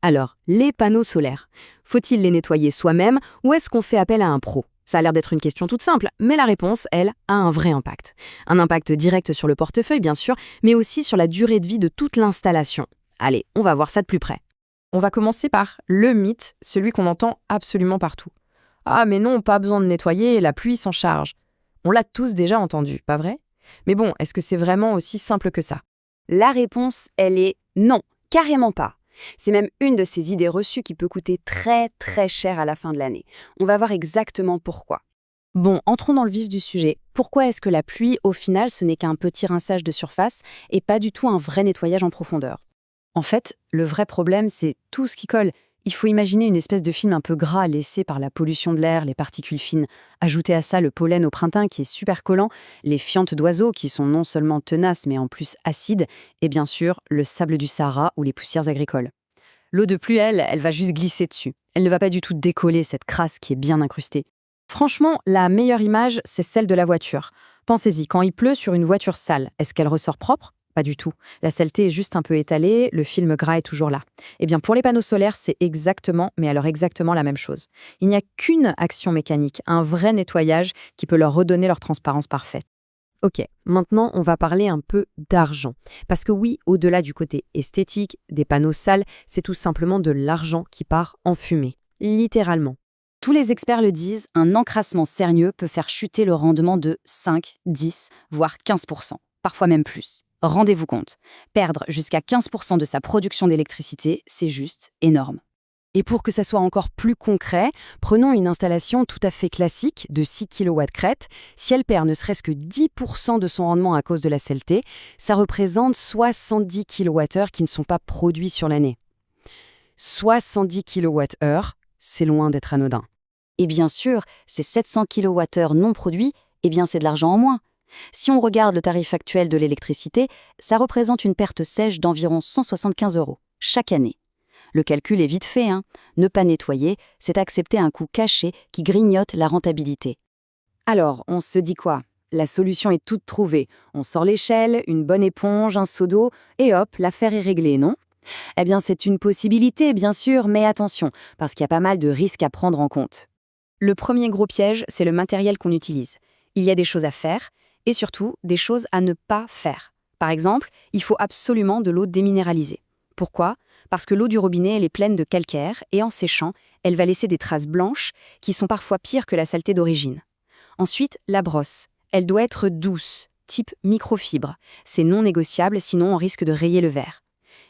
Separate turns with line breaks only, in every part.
Alors, les panneaux solaires, faut-il les nettoyer soi-même ou est-ce qu'on fait appel à un pro? Ça a l'air d'être une question toute simple, mais la réponse, elle, a un vrai impact. Un impact direct sur le portefeuille, bien sûr, mais aussi sur la durée de vie de toute l'installation. Allez, on va voir ça de plus près.
On va commencer par le mythe, celui qu'on entend absolument partout. Ah mais non, pas besoin de nettoyer, la pluie s'en charge. On l'a tous déjà entendu, pas vrai? Mais bon, est-ce que c'est vraiment aussi simple que ça?
La réponse, elle est non, carrément pas. C'est même une de ces idées reçues qui peut coûter très très cher à la fin de l'année. On va voir exactement pourquoi.
Bon, entrons dans le vif du sujet. Pourquoi est-ce que la pluie, au final, ce n'est qu'un petit rinçage de surface et pas du tout un vrai nettoyage en profondeur? En fait, le vrai problème, c'est tout ce qui colle. Il faut imaginer une espèce de film un peu gras laissé par la pollution de l'air, les particules fines. Ajoutez à ça le pollen au printemps qui est super collant, les fientes d'oiseaux qui sont non seulement tenaces mais en plus acides, et bien sûr le sable du Sahara ou les poussières agricoles. L'eau de pluie, elle va juste glisser dessus. Elle ne va pas du tout décoller cette crasse qui est bien incrustée. Franchement, la meilleure image, c'est celle de la voiture. Pensez-y, quand il pleut sur une voiture sale, est-ce qu'elle ressort propre? Pas du tout. La saleté est juste un peu étalée, le film gras est toujours là. Eh bien, pour les panneaux solaires, c'est exactement, mais alors exactement la même chose. Il n'y a qu'une action mécanique, un vrai nettoyage qui peut leur redonner leur transparence parfaite. Ok, maintenant on va parler un peu d'argent. Parce que oui, au-delà du côté esthétique, des panneaux sales, c'est tout simplement de l'argent qui part en fumée. Littéralement.
Tous les experts le disent, un encrassement sérieux peut faire chuter le rendement de 5, 10, voire 15%, parfois même plus. Rendez-vous compte, perdre jusqu'à 15% de sa production d'électricité, c'est juste énorme.
Et pour que ça soit encore plus concret, prenons une installation tout à fait classique de 6 kW crête. Si elle perd ne serait-ce que 10% de son rendement à cause de la saleté, ça représente 70 kWh qui ne sont pas produits sur l'année. 70 kWh, c'est loin d'être anodin.
Et bien sûr, ces 700 kWh non produits, eh bien c'est de l'argent en moins. Si on regarde le tarif actuel de l'électricité, ça représente une perte sèche d'environ 175 € chaque année. Le calcul est vite fait, hein. Ne pas nettoyer, c'est accepter un coût caché qui grignote la rentabilité.
Alors, on se dit quoi? La solution est toute trouvée. On sort l'échelle, une bonne éponge, un seau d'eau, et hop, l'affaire est réglée, non? Eh bien, c'est une possibilité, bien sûr, mais attention, parce qu'il y a pas mal de risques à prendre en compte. Le premier gros piège, c'est le matériel qu'on utilise. Il y a des choses à faire, et surtout, des choses à ne pas faire. Par exemple, il faut absolument de l'eau déminéralisée. Pourquoi? Parce que l'eau du robinet, elle est pleine de calcaire, et en séchant, elle va laisser des traces blanches, qui sont parfois pires que la saleté d'origine. Ensuite, la brosse. Elle doit être douce, type microfibre. C'est non négociable, sinon on risque de rayer le verre.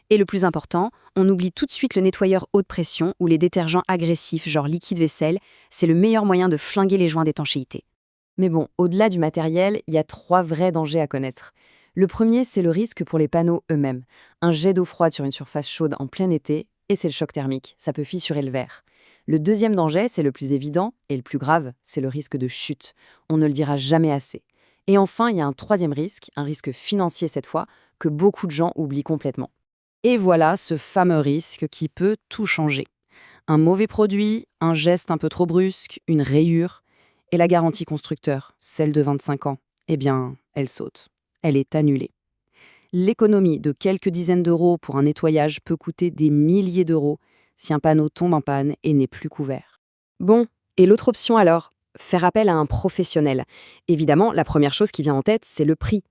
Et le plus important, on oublie tout de suite le nettoyeur haute pression ou les détergents agressifs, genre liquide vaisselle. C'est le meilleur moyen de flinguer les joints d'étanchéité. Mais bon, au-delà du matériel, il y a 3 vrais dangers à connaître. Le premier, c'est le risque pour les panneaux eux-mêmes. Un jet d'eau froide sur une surface chaude en plein été, et c'est le choc thermique, ça peut fissurer le verre. Le deuxième danger, c'est le plus évident, et le plus grave, c'est le risque de chute. On ne le dira jamais assez. Et enfin, il y a un troisième risque, un risque financier cette fois, que beaucoup de gens oublient complètement. Et voilà ce fameux risque qui peut tout changer. Un mauvais produit, un geste un peu trop brusque, une rayure. Et la garantie constructeur, celle de 25 ans, eh bien, elle saute. Elle est annulée. L'économie de quelques dizaines d'euros pour un nettoyage peut coûter des milliers d'euros si un panneau tombe en panne et n'est plus couvert. Bon, et l'autre option alors? Faire appel à un professionnel. Évidemment, la première chose qui vient en tête, c'est le prix.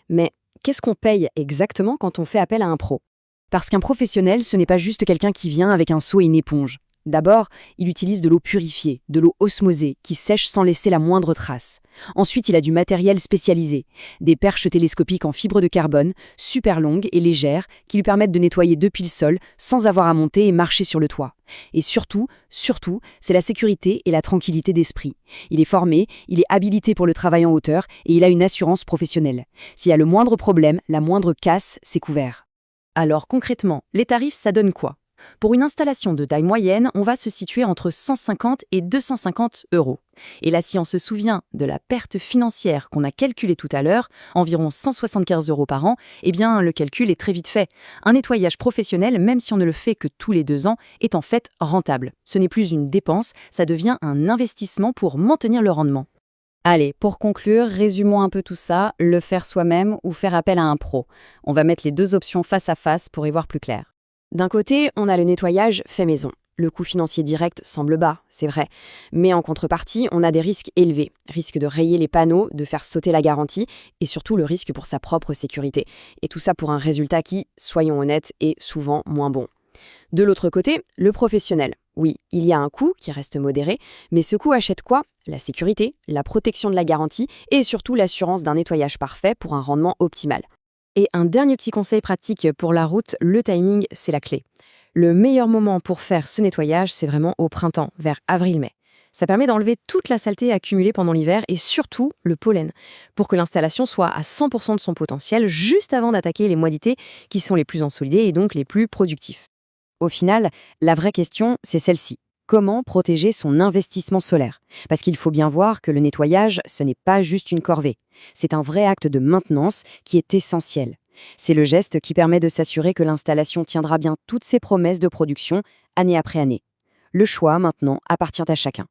Mais qu'est-ce qu'on paye exactement quand on fait appel à un pro? Parce qu'un professionnel, ce n'est pas juste quelqu'un qui vient avec un seau et une éponge. D'abord, il utilise de l'eau purifiée, de l'eau osmosée, qui sèche sans laisser la moindre trace. Ensuite, il a du matériel spécialisé, des perches télescopiques en fibre de carbone, super longues et légères, qui lui permettent de nettoyer depuis le sol, sans avoir à monter et marcher sur le toit. Et surtout, c'est la sécurité et la tranquillité d'esprit. Il est formé, il est habilité pour le travail en hauteur, et il a une assurance professionnelle. S'il y a le moindre problème, la moindre casse, c'est couvert. Alors concrètement, les tarifs, ça donne quoi? Pour une installation de taille moyenne, on va se situer entre 150 et 250 €. Et là, si on se souvient de la perte financière qu'on a calculée tout à l'heure, environ 175 € par an, eh bien, le calcul est très vite fait. Un nettoyage professionnel, même si on ne le fait que tous les 2 ans, est en fait rentable. Ce n'est plus une dépense, ça devient un investissement pour maintenir le rendement. Allez, pour conclure, résumons un peu tout ça, le faire soi-même ou faire appel à un pro. On va mettre les 2 options face à face pour y voir plus clair.
D'un côté, on a le nettoyage fait maison. Le coût financier direct semble bas, c'est vrai. Mais en contrepartie, on a des risques élevés. Risque de rayer les panneaux, de faire sauter la garantie et surtout le risque pour sa propre sécurité. Et tout ça pour un résultat qui, soyons honnêtes, est souvent moins bon. De l'autre côté, le professionnel. Oui, il y a un coût qui reste modéré, mais ce coût achète quoi? La sécurité, la protection de la garantie et surtout l'assurance d'un nettoyage parfait pour un rendement optimal.
Et un dernier petit conseil pratique pour la route, le timing, c'est la clé. Le meilleur moment pour faire ce nettoyage, c'est vraiment au printemps, vers avril-mai. Ça permet d'enlever toute la saleté accumulée pendant l'hiver et surtout le pollen, pour que l'installation soit à 100% de son potentiel juste avant d'attaquer les mois d'été qui sont les plus ensoleillés et donc les plus productifs. Au final, la vraie question, c'est celle-ci. Comment protéger son investissement solaire? Parce qu'il faut bien voir que le nettoyage, ce n'est pas juste une corvée. C'est un vrai acte de maintenance qui est essentiel. C'est le geste qui permet de s'assurer que l'installation tiendra bien toutes ses promesses de production, année après année. Le choix, maintenant, appartient à chacun.